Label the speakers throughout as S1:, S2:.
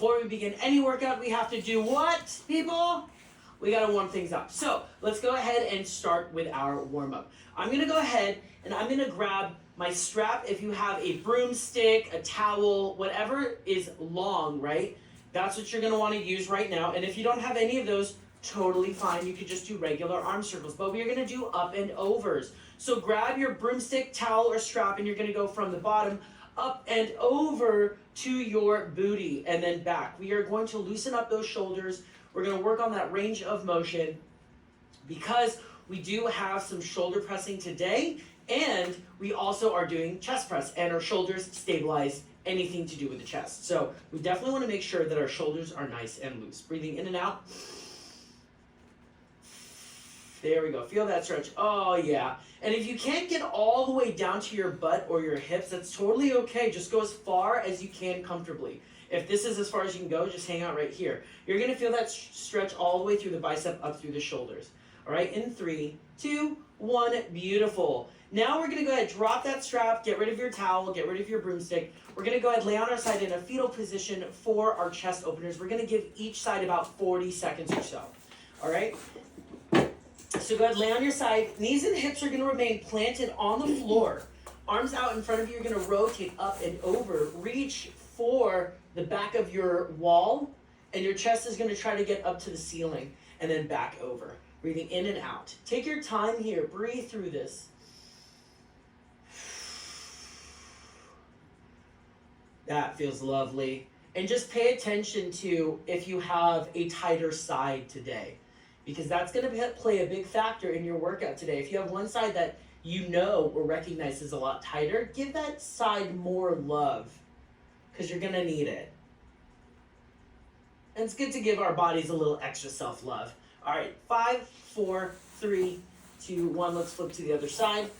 S1: Before we begin any workout, we have to do what, people? We gotta warm things up. So let's go ahead and start with our warm-up. I'm gonna go ahead and I'm gonna grab my strap. If you have a broomstick, a towel, whatever is long, right? That's what you're gonna wanna use right now. And if you don't have any of those, totally fine. You could just do regular arm circles, but we are gonna do up and overs. So grab your broomstick, towel, or strap, and you're gonna go from the bottom up and over to your booty and then back. We are going to loosen up those shoulders. We're going to work on that range of motion because we do have some shoulder pressing today, and we also are doing chest press, and our shoulders stabilize anything to do with the chest. So we definitely want to make sure that our shoulders are nice and loose. Breathing in and out. There we go. Feel that stretch. Oh, yeah. And if you can't get all the way down to your butt or your hips, that's totally okay. Just go as far as you can comfortably. If this is as far as you can go, just hang out right here. You're going to feel that stretch all the way through the bicep, up through the shoulders. All right, in 3, 2, 1, beautiful. Now we're going to go ahead, drop that strap, get rid of your towel, get rid of your broomstick. We're going to go ahead, lay on our side in a fetal position for our chest openers. We're going to give each side about 40 seconds or so. All right? So go ahead, lay on your side. Knees and hips are going to remain planted on the floor. Arms out in front of you. You're going to rotate up and over. Reach for the back of your wall, and your chest is going to try to get up to the ceiling and then back over. Breathing in and out. Take your time here. Breathe through this. That feels lovely. And just pay attention to if you have a tighter side today, because that's going to play a big factor in your workout today. If you have one side that you know or recognize is a lot tighter, give that side more love, because you're going to need it. And it's good to give our bodies a little extra self-love. All right, 5, 4, 3, 2, 1. Let's flip to the other side.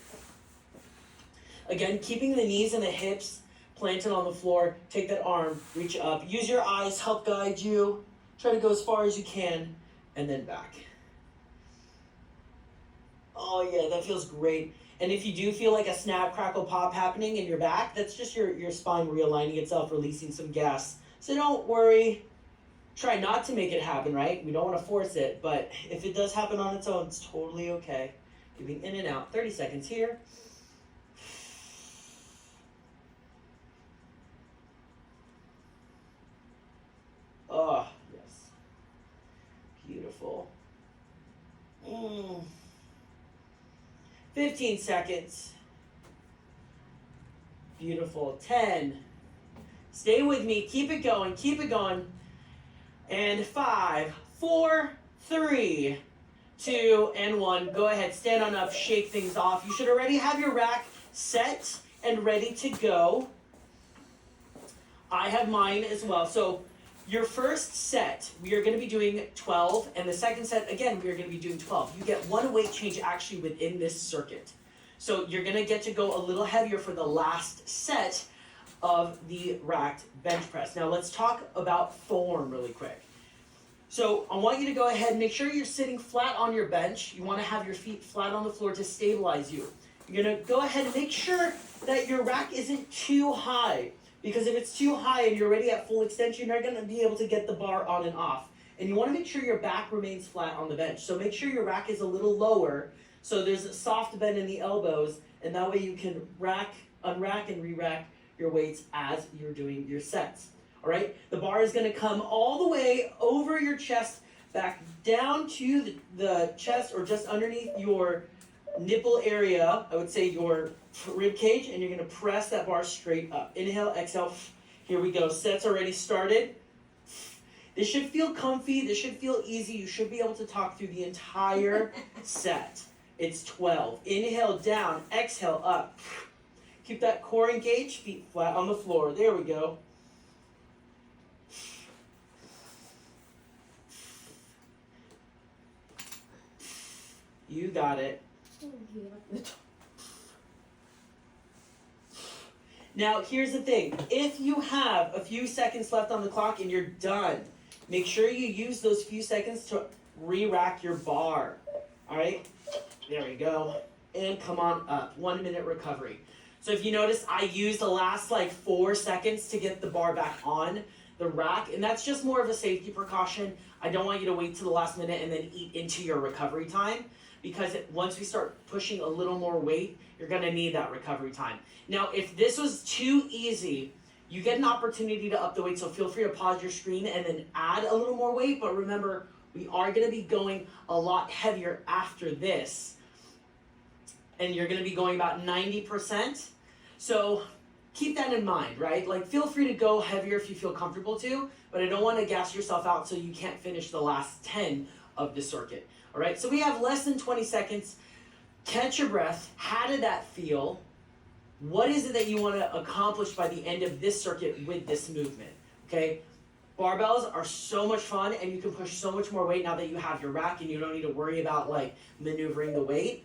S1: Again, keeping the knees and the hips planted on the floor. Take that arm, reach up. Use your eyes, help guide you. Try to go as far as you can, and then back. Oh yeah, that feels great. And if you do feel like a snap, crackle, pop happening in your back, that's just your spine realigning itself, releasing some gas. So don't worry. Try not to make it happen, right? We don't want to force it, but if it does happen on its own, it's totally okay. Giving in and out. 30 seconds here. Oh, yes. Beautiful. 15 seconds. Beautiful. 10. Stay with me. Keep it going. Keep it going. And 5, 4, 3, 2, and 1. Go ahead. Stand on up. Shake things off. You should already have your rack set and ready to go. I have mine as well. So your first set, we are going to be doing 12, and the second set, again, we are going to be doing 12. You get one weight change actually within this circuit. So you're going to get to go a little heavier for the last set of the racked bench press. Now let's talk about form really quick. So I want you to go ahead and make sure you're sitting flat on your bench. You want to have your feet flat on the floor to stabilize you. You're going to go ahead and make sure that your rack isn't too high, because if it's too high and you're already at full extension, you're not going to be able to get the bar on and off. And you want to make sure your back remains flat on the bench. So make sure your rack is a little lower, so there's a soft bend in the elbows, and that way you can rack, unrack, and re-rack your weights as you're doing your sets. All right? The bar is going to come all the way over your chest, back down to the chest, or just underneath your nipple area, I would say your rib cage, and you're going to press that bar straight up. Inhale, exhale. Here we go. Sets already started. This should feel comfy. This should feel easy. You should be able to talk through the entire set. It's 12. Inhale, down. Exhale, up. Keep that core engaged. Feet flat on the floor. There we go. You got it. Now, here's the thing. If you have a few seconds left on the clock and you're done, make sure you use those few seconds to re-rack your bar. All right? There we go. And come on up. 1 minute recovery. So if you notice, I used the last 4 seconds to get the bar back on. the rack, and that's just more of a safety precaution. I don't want you to wait to the last minute and then eat into your recovery time, because once we start pushing a little more weight, you're going to need that recovery time. Now, if this was too easy, you get an opportunity to up the weight, so feel free to pause your screen and then add a little more weight, but remember, we are going to be going a lot heavier after this, and you're going to be going about 90%, so keep that in mind, right? Like, feel free to go heavier if you feel comfortable to, but I don't want to gas yourself out so you can't finish the last 10 of the circuit. All right, so we have less than 20 seconds. Catch your breath. How did that feel? What is it that you want to accomplish by the end of this circuit with this movement? Okay, barbells are so much fun, and you can push so much more weight now that you have your rack and you don't need to worry about like maneuvering the weight.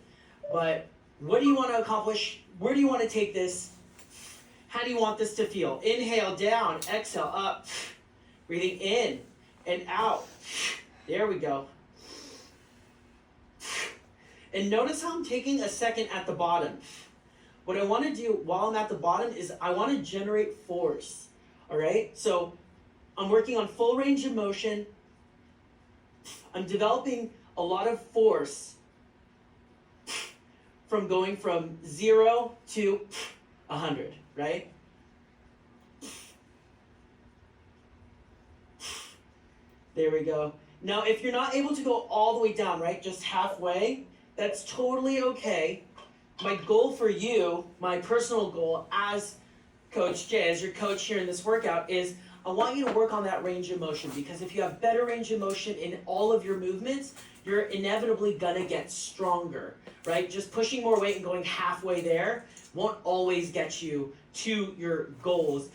S1: But what do you want to accomplish? Where do you want to take this? How do you want this to feel? Inhale down, exhale up. Breathing in and out. There we go. And notice how I'm taking a second at the bottom. What I want to do while I'm at the bottom is I want to generate force. All right? So I'm working on full range of motion. I'm developing a lot of force from going from 0 to 100, right? There we go. Now, if you're not able to go all the way down, right, just halfway, that's totally okay. My goal for you, my personal goal as Coach Jay, as your coach here in this workout, is I want you to work on that range of motion, because if you have better range of motion in all of your movements, you're inevitably gonna get stronger, right? Just pushing more weight and going halfway there won't always get you to your goals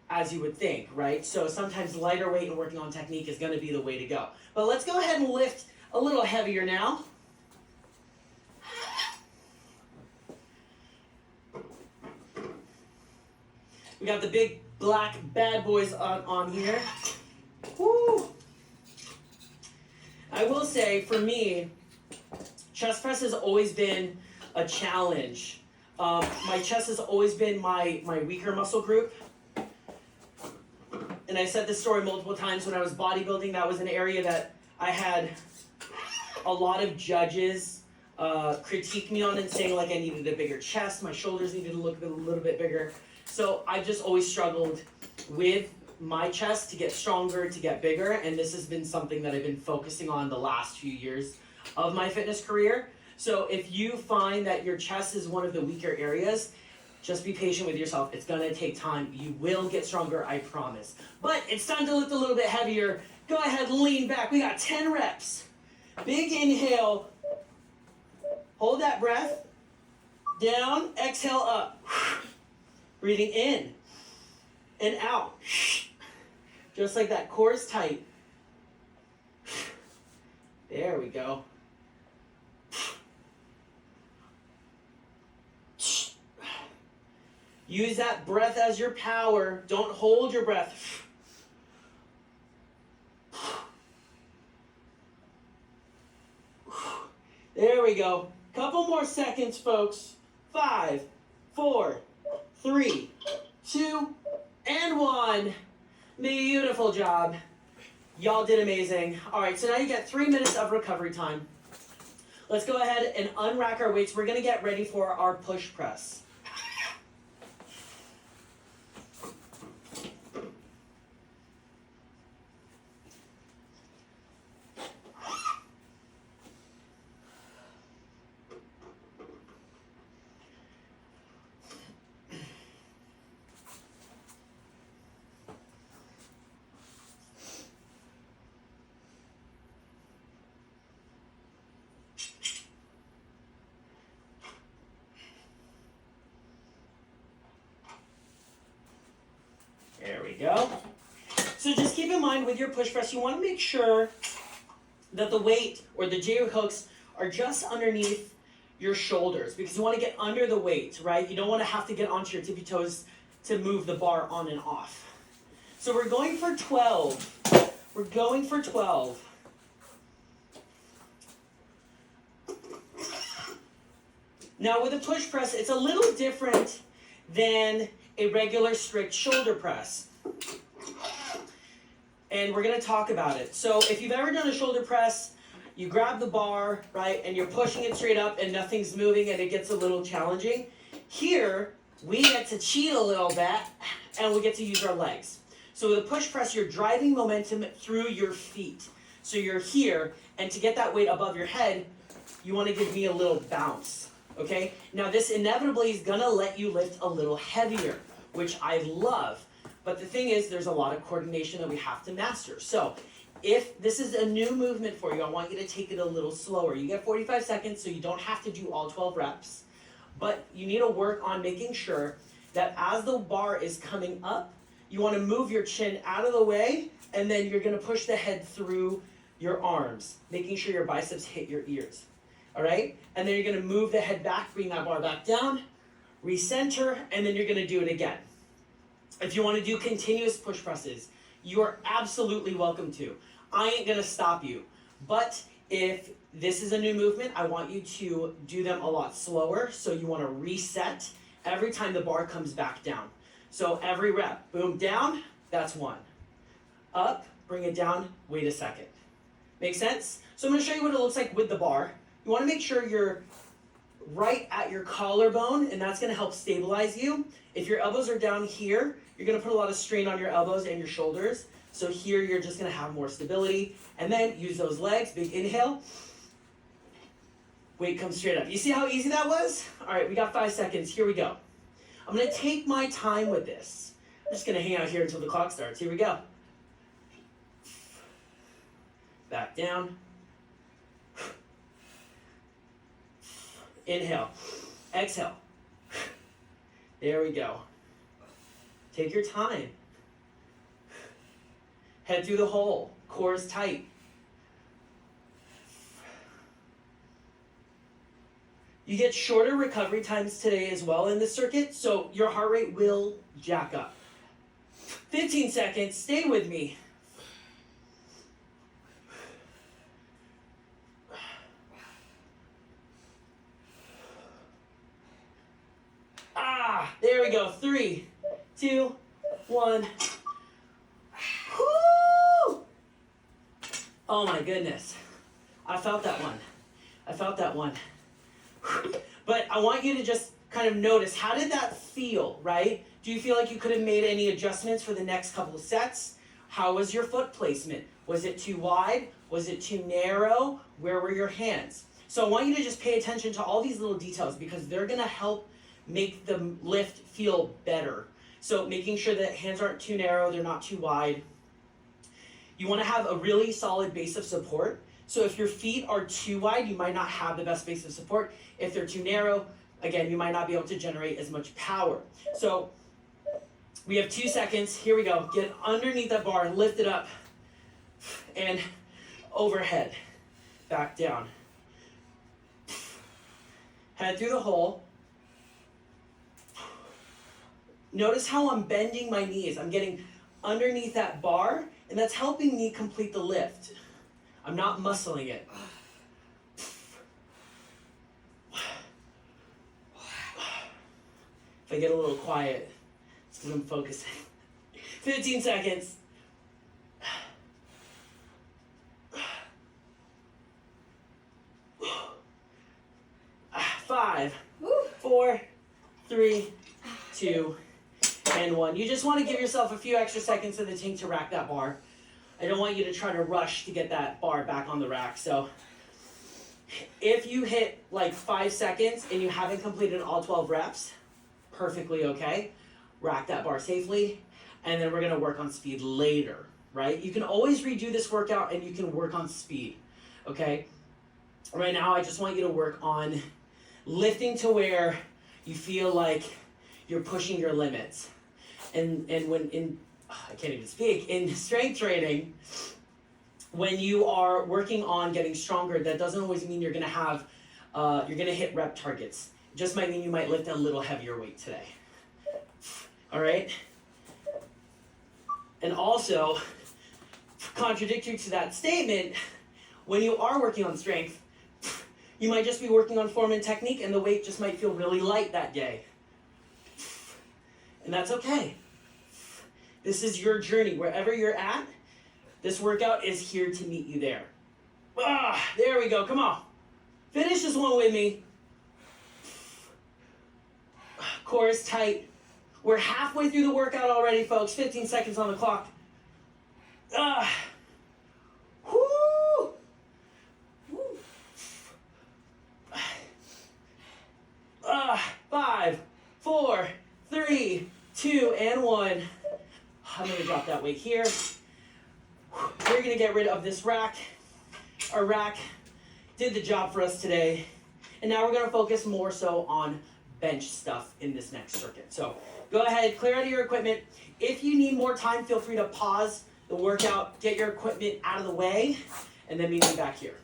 S1: as you would think, right? So sometimes lighter weight and working on technique is gonna be the way to go. But let's go ahead and lift a little heavier now. We got the big black bad boys on here. Woo! I will say, for me, chest press has always been a challenge. My chest has always been my weaker muscle group. And I said this story multiple times when I was bodybuilding. That was an area that I had a lot of judges critique me on and saying like I needed a bigger chest, my shoulders needed to look a little bit bigger. So I've just always struggled with my chest to get stronger, to get bigger, and this has been something that I've been focusing on the last few years of my fitness career. So if you find that your chest is one of the weaker areas, just be patient with yourself. It's gonna take time. You will get stronger, I promise. But it's time to lift a little bit heavier. Go ahead, lean back. We got 10 reps. Big inhale. Hold that breath. Down, exhale up. Breathing in and out. Just like that, core is tight. There we go. Use that breath as your power. Don't hold your breath. There we go. Couple more seconds, folks. 5, 4, 3, 2, and 1. Beautiful job. Y'all did amazing. All right, so now you get 3 minutes of recovery time. Let's go ahead and unrack our weights. We're going to get ready for our push press. There we go. So just keep in mind with your push press, you want to make sure that the weight or the J hooks are just underneath your shoulders, because you want to get under the weight, right? You don't want to have to get onto your tippy toes to move the bar on and off. So we're going for 12. We're going for 12. Now with a push press, it's a little different than a regular strict shoulder press. and we're gonna talk about it. So if you've ever done a shoulder press, you grab the bar, right, and you're pushing it straight up and nothing's moving and it gets a little challenging. Here, we get to cheat a little bit and we get to use our legs. So with a push press, you're driving momentum through your feet. So you're here, and to get that weight above your head, you want to give me a little bounce, okay? Now this inevitably is gonna let you lift a little heavier, which I love. But the thing is, there's a lot of coordination that we have to master. So if this is a new movement for you, I want you to take it a little slower. You get 45 seconds, so you don't have to do all 12 reps. But you need to work on making sure that as the bar is coming up, you want to move your chin out of the way, and then you're going to push the head through your arms, making sure your biceps hit your ears. All right? And then you're going to move the head back, bring that bar back down, recenter, and then you're going to do it again. If you want to do continuous push presses, you are absolutely welcome to. I ain't going to stop you. But if this is a new movement, I want you to do them a lot slower. So you want to reset every time the bar comes back down. So every rep, boom, down, that's one. Up, bring it down, wait a second. Make sense? So I'm going to show you what it looks like with the bar. You want to make sure you're right at your collarbone, and that's going to help stabilize you. If your elbows are down here, you're going to put a lot of strain on your elbows and your shoulders. So here you're just going to have more stability. And then use those legs, big inhale. Weight comes straight up. You see how easy that was? All right, we got 5 seconds. Here we go. I'm going to take my time with this. I'm just going to hang out here until the clock starts. Here we go. Back down. Inhale. Exhale. There we go. Take your time. Head through the hole. Core is tight. You get shorter recovery times today as well in this circuit, so your heart rate will jack up. 15 seconds, stay with me. There we go. 3, 2, 1. Woo! Oh my goodness. I felt that one. I felt that one. But I want you to just kind of notice, how did that feel, right? Do you feel like you could have made any adjustments for the next couple of sets? How was your foot placement? Was it too wide? Was it too narrow? Where were your hands? So I want you to just pay attention to all these little details because they're going to help make the lift feel better. So making sure that hands aren't too narrow, they're not too wide. You want to have a really solid base of support. So if your feet are too wide, you might not have the best base of support. If they're too narrow, again, you might not be able to generate as much power. So we have 2 seconds. Here we go. Get underneath that bar and lift it up. And overhead. Back down. Head through the hole. Notice how I'm bending my knees. I'm getting underneath that bar, and that's helping me complete the lift. I'm not muscling it. If I get a little quiet, it's because I'm focusing. 15 seconds. 5, 4, 3, 2, and 1. You just want to give yourself a few extra seconds in the tank to rack that bar. I don't want you to try to rush to get that bar back on the rack. So if you hit like 5 seconds and you haven't completed all 12 reps, perfectly okay. Rack that bar safely, and then we're going to work on speed later, right? You can always redo this workout and you can work on speed, okay? Right now, I just want you to work on lifting to where you feel like you're pushing your limits. And when I can't even speak, in strength training, when you are working on getting stronger, that doesn't always mean you're gonna have, you're gonna hit rep targets. It just might mean you might lift a little heavier weight today. All right? And also, contradictory to that statement, when you are working on strength, you might just be working on form and technique and the weight just might feel really light that day. And that's okay. This is your journey. Wherever you're at, This workout is here to meet you there. There we go. Come on. Finish this one with me. Core is tight. We're halfway through the workout already, folks. 15 seconds on the clock. Whoo! 5, 4, 3, 2, and 1. I'm going to drop that weight here. We're going to get rid of this rack. Our rack did the job for us today. And now we're going to focus more so on bench stuff in this next circuit. So go ahead, clear out of your equipment. If you need more time, feel free to pause the workout, get your equipment out of the way, and then meet me back here.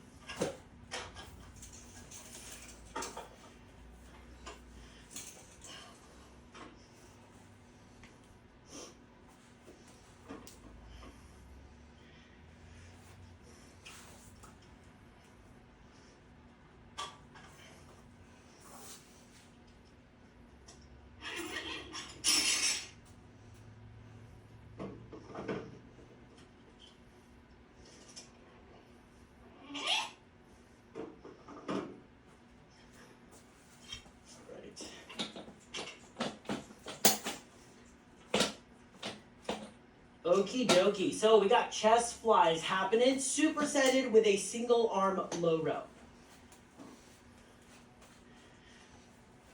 S1: Okie dokie. So we got chest flies happening, supersetted with a single arm low row.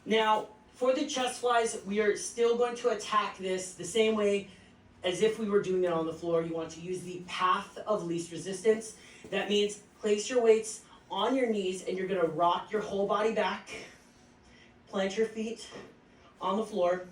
S1: Now, for the chest flies, we are still going to attack this the same way as if we were doing it on the floor. You want to use the path of least resistance. That means place your weights on your knees and you're going to rock your whole body back. Plant your feet on the floor.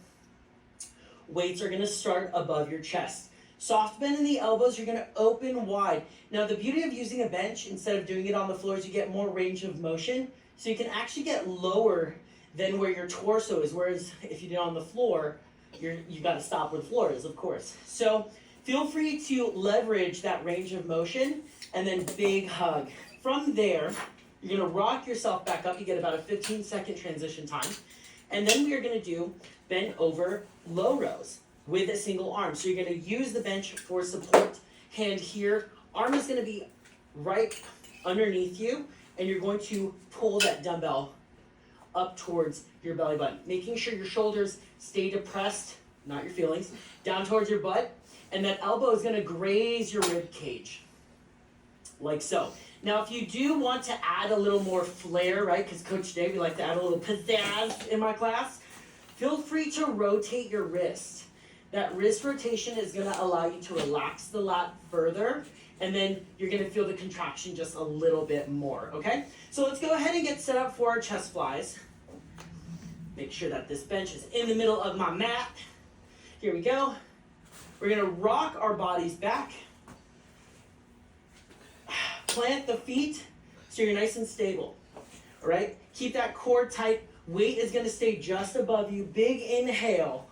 S1: Weights are going to start above your chest. Soft bend in the elbows, you're going to open wide. Now, the beauty of using a bench instead of doing it on the floor is you get more range of motion. So you can actually get lower than where your torso is. Whereas if you do it on the floor, you got to stop where the floor is, of course. So feel free to leverage that range of motion and then big hug. From there, you're going to rock yourself back up. You get about a 15-second transition time. And then we are going to do bent over low rows with a single arm. So you're going to use the bench for support. Hand here. Arm is going to be right underneath you. And you're going to pull that dumbbell up towards your belly button. Making sure your shoulders stay depressed, not your feelings, down towards your butt. And that elbow is going to graze your rib cage. Like so. Now, if you do want to add a little more flair, right, because Coach Dave, we like to add a little pizzazz in my class, feel free to rotate your wrist. That wrist rotation is going to allow you to relax the lat further, and then you're going to feel the contraction just a little bit more, okay? So let's go ahead and get set up for our chest flies. Make sure that this bench is in the middle of my mat. Here we go. We're going to rock our bodies back. Plant the feet so you're nice and stable, all right? Keep that core tight. Weight is going to stay just above you. Big inhale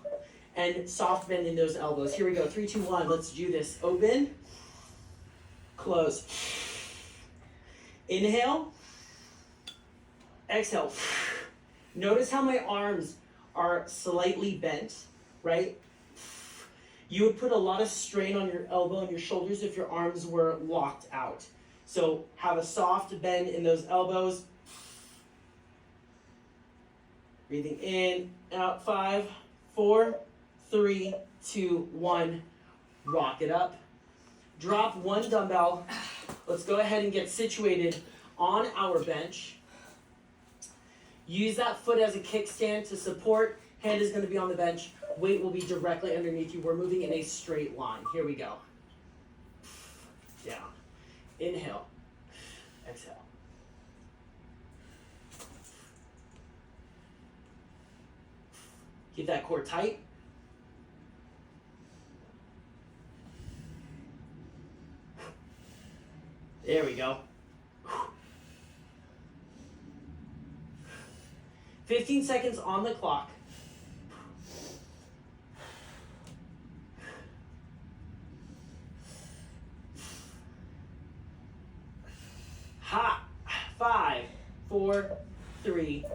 S1: and soft bend in those elbows. Here we go. 3, 2, 1. Let's do this. Open. Close. Inhale. Exhale. Notice how my arms are slightly bent, right? You would put a lot of strain on your elbow and your shoulders if your arms were locked out. So have a soft bend in those elbows. Breathing in, out. 5, 4, 3, 2, 1. Rock it up. Drop one dumbbell. Let's go ahead and get situated on our bench. Use that foot as a kickstand to support. Hand is going to be on the bench. Weight will be directly underneath you. We're moving in a straight line. Here we go. Down. Inhale. Exhale. Keep that core tight. There we go. 15 seconds on the clock. Ha! 5, 4, 3,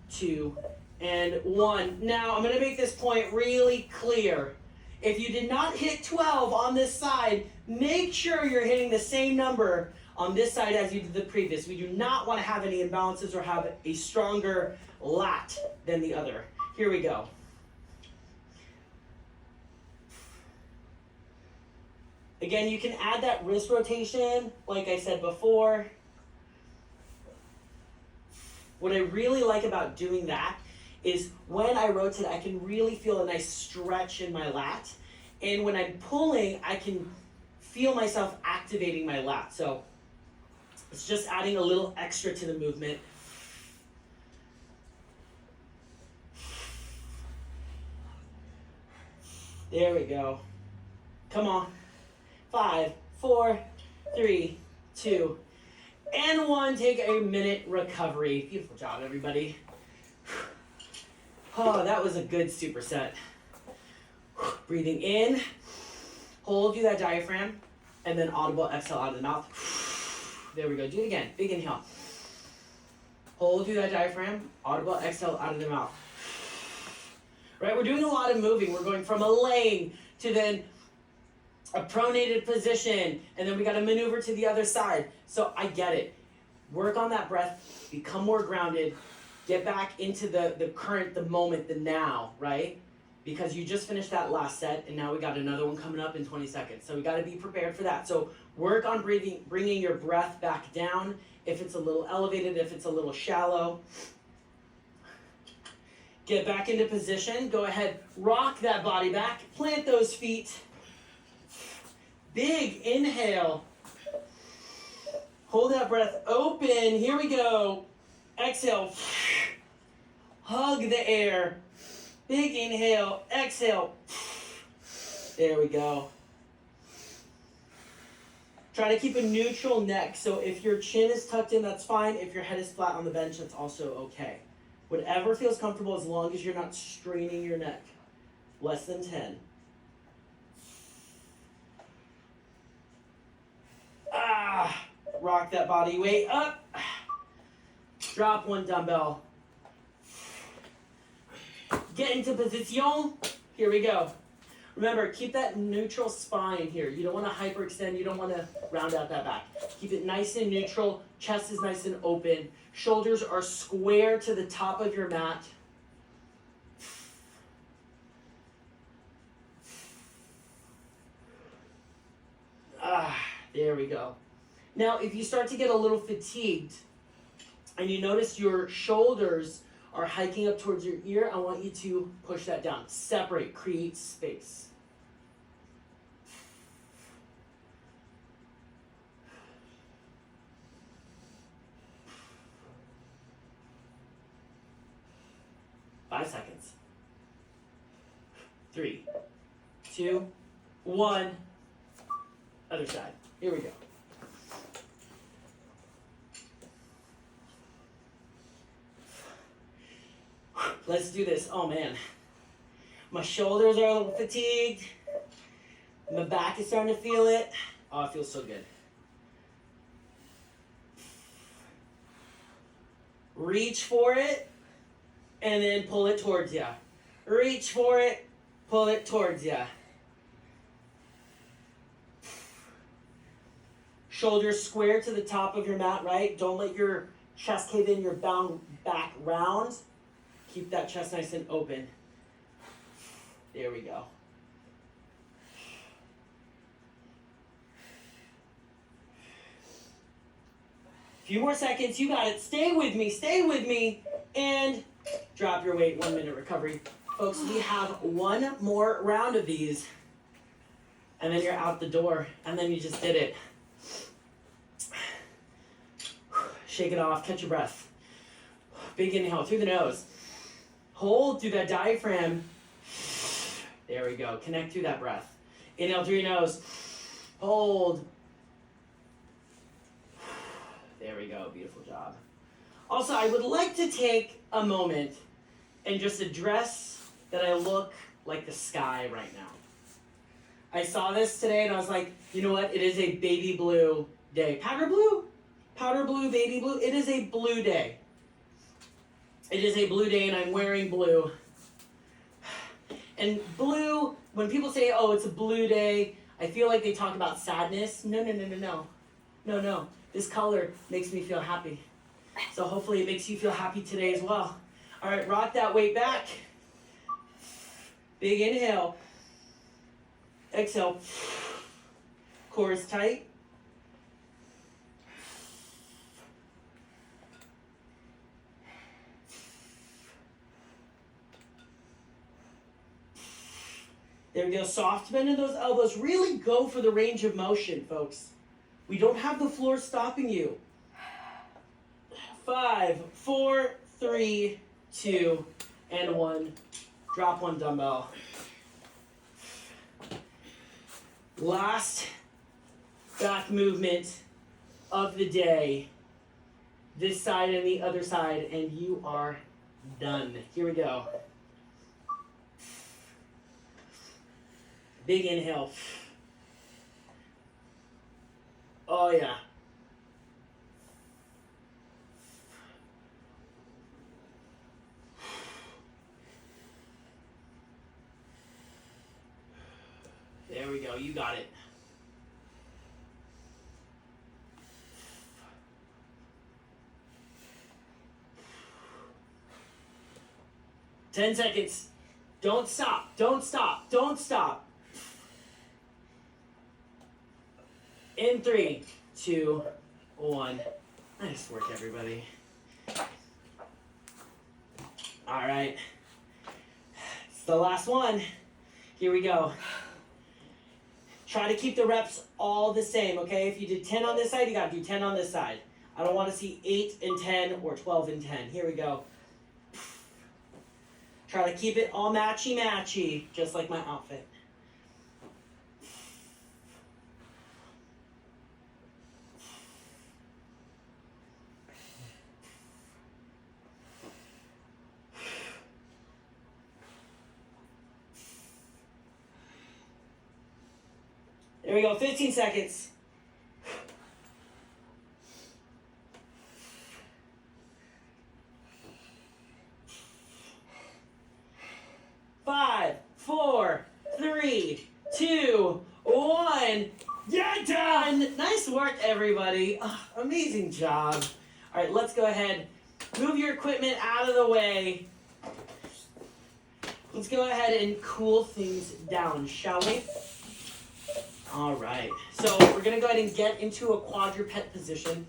S1: 2, and 1. Now, I'm going to make this point really clear. If you did not hit 12 on this side, make sure you're hitting the same number on this side as you did the previous. We do not want to have any imbalances or have a stronger lat than the other. Here we go. Again, you can add that wrist rotation, like I said before. What I really like about doing that is when I rotate, I can really feel a nice stretch in my lat. And when I'm pulling, I can feel myself activating my lat. So it's just adding a little extra to the movement. There we go. Come on. 5, 4, 3, 2, and 1. Take a minute recovery. Beautiful job, everybody. Oh, that was a good superset. Breathing in, hold through that diaphragm, and then audible exhale out of the mouth. There we go. Do it again. Big inhale. Hold through that diaphragm, audible exhale out of the mouth. Right, we're doing a lot of moving. We're going from a laying to then a pronated position, and then we got to maneuver to the other side. So I get it. Work on that breath, become more grounded, get back into the current, the moment, the now, right? Because you just finished that last set, and now we got another one coming up in 20 seconds. So we got to be prepared for that. So work on bringing your breath back down. If it's a little elevated, if it's a little shallow. Get back into position. Go ahead, rock that body back. Plant those feet. Big inhale. Hold that breath open. Here we go. Exhale. Hug the air. Big inhale. Exhale. There we go. Try to keep a neutral neck. So if your chin is tucked in, that's fine. If your head is flat on the bench, that's also okay. Whatever feels comfortable as long as you're not straining your neck. Less than 10. Rock that body weight up. Drop one dumbbell. Get into position. Here we go. Remember, keep that neutral spine here. You don't want to hyperextend. You don't want to round out that back. Keep it nice and neutral. Chest is nice and open. Shoulders are square to the top of your mat. There we go. Now, if you start to get a little fatigued and you notice your shoulders are hiking up towards your ear, I want you to push that down. Separate, create space. Five seconds. 3, 2, 1. Other side. Here we go. Let's do this. Oh man. My shoulders are a little fatigued. My back is starting to feel it. Oh, it feels so good. Reach for it and then pull it towards you. Reach for it, pull it towards you. Shoulders square to the top of your mat, right? Don't let your chest cave in, your bound back round. Keep that chest nice and open. There we go. Few more seconds, you got it. Stay with me, and drop your weight. 1 minute recovery. Folks, we have one more round of these, and then you're out the door, and then you just did it. Shake it off, catch your breath. Big inhale through the nose. Hold through that diaphragm. There we go. Connect through that breath. Inhale through your nose. Hold. There we go. Beautiful job. Also, I would like to take a moment and just address that I look like the sky right now. I saw this today and I was like, you know what? It is a baby blue day. Powder blue? Powder blue, baby blue. It is a blue day. It is a blue day and I'm wearing blue. And blue when people say, oh, it's a blue day, I feel like they talk about sadness. No, no, no, no, no. No, no. This color makes me feel happy. So hopefully it makes you feel happy today as well. All right, rock that weight back. Big inhale. Exhale. Core is tight. There we go. Soft bend in those elbows. Really go for the range of motion, folks. We don't have the floor stopping you. 5, 4, 3, 2, and 1. Drop one dumbbell. Last back movement of the day. This side and the other side, and you are done. Here we go. Big inhale. Oh, yeah. There we go. You got it. Ten seconds. Don't stop. Don't stop. Don't stop. In 3, 2, 1. Nice work, everybody. All right. It's the last one. Here we go. Try to keep the reps all the same, okay? If you did 10 on this side, you got to do 10 on this side. I don't want to see 8 and 10 or 12 and 10. Here we go. Try to keep it all matchy-matchy, just like my outfit. There we go, 15 seconds. Five, 4, 3, 2, 1. You're done. Nice work, everybody. Oh, amazing job. All right, let's go ahead. Move your equipment out of the way. Let's go ahead and cool things down, shall we? All right, so we're gonna go ahead and get into a quadruped position.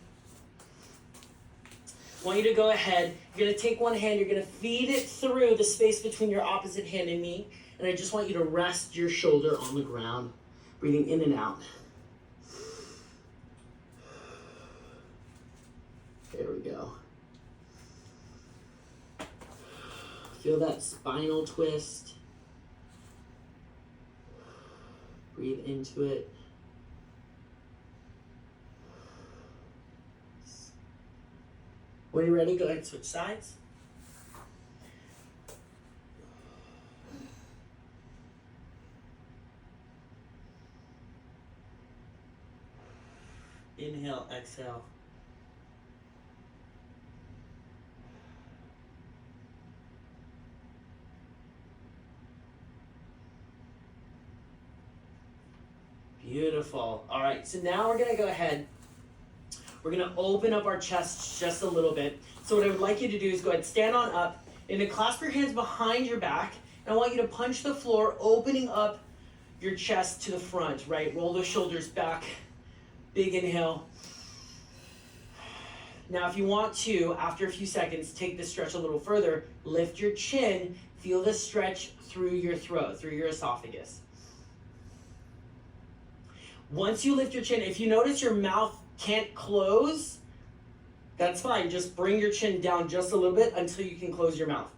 S1: I want you to go ahead, you're gonna take one hand, you're gonna feed it through the space between your opposite hand and me, and I just want you to rest your shoulder on the ground, breathing in and out. There we go. Feel that spinal twist. Breathe into it. When you're ready, go ahead and switch sides. Inhale, exhale. Beautiful. All right, so now we're gonna go ahead. We're gonna open up our chest just a little bit. So what I would like you to do is go ahead, stand on up, and then clasp your hands behind your back. And I want you to punch the floor, opening up your chest to the front, right? Roll the shoulders back. Big inhale. Now, if you want to, after a few seconds, take this stretch a little further. Lift your chin. Feel the stretch through your throat, through your esophagus. Once you lift your chin, if you notice your mouth can't close, that's fine. Just bring your chin down just a little bit until you can close your mouth.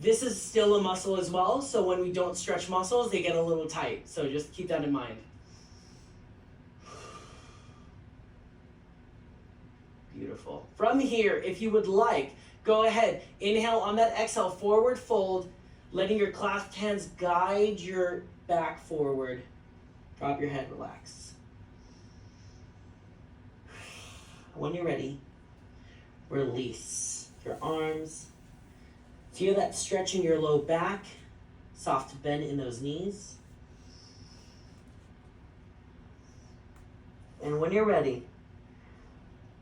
S1: This is still a muscle as well, so when we don't stretch muscles, they get a little tight. So just keep that in mind. Beautiful. From here, if you would like, go ahead. Inhale on that exhale, forward fold, letting your clasped hands guide your back forward. Drop your head, relax. When you're ready, release your arms. Feel that stretch in your low back, soft bend in those knees. And when you're ready,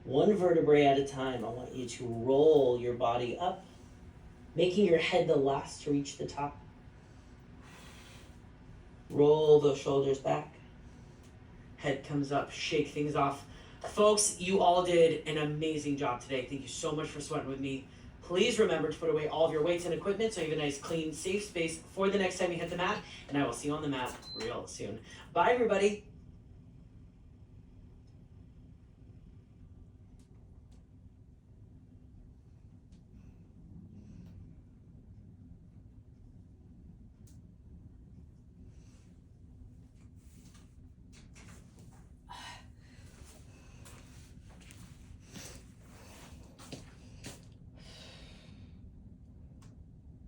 S1: one vertebrae at a time, I want you to roll your body up, making your head the last to reach the top. Roll those shoulders back. Head comes up, shake things off. Folks, you all did an amazing job today. Thank you so much for sweating with me. Please remember to put away all of your weights and equipment so you have a nice, clean, safe space for the next time you hit the mat. And I will see you on the mat real soon. Bye, everybody.